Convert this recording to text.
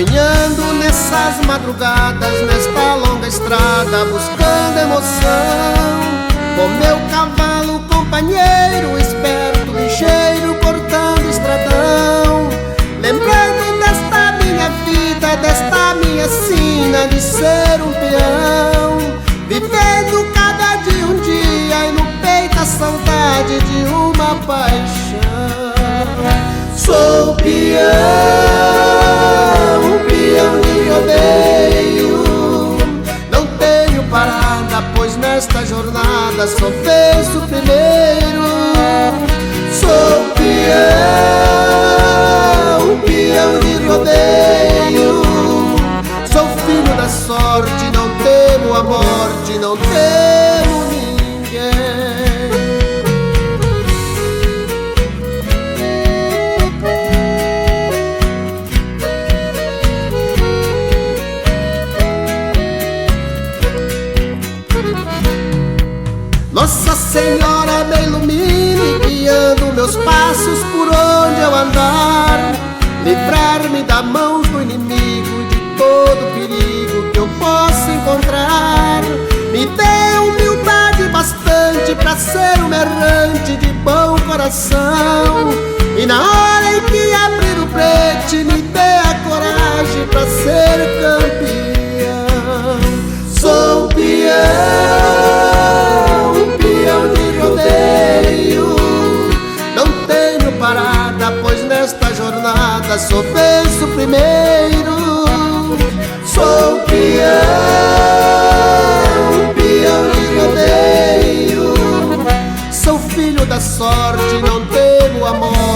caminhando nessas madrugadas, nesta longa estrada, buscando emoção. Com meu cavalo companheiro, esperto, ligeiro, cortando estradão. Lembrando desta minha vida, desta minha sina de ser um peão. Vivendo cada dia um dia e no peito a saudade de uma paixão. Sou peão, peão de rodeio. Não tenho parada, pois nesta jornada só venço primeiro. Sou peão, peão de rodeio. Sou filho da sorte, não temo a morte, não temo ninguém. Nossa Senhora me ilumine, guiando meus passos por onde eu andar. Livrar-me da mão do inimigo, de todo perigo que eu possa encontrar. Me dê humildade bastante pra ser um errante de bom coração. E na hora em que abrir o brete, me dê a coragem pra ser campeão. Sou peão, peão de rodeio. Não tenho parada, pois nesta jornada só venço primeiro. Sou peão, peão de rodeio. Sou filho da sorte, não temo a morte.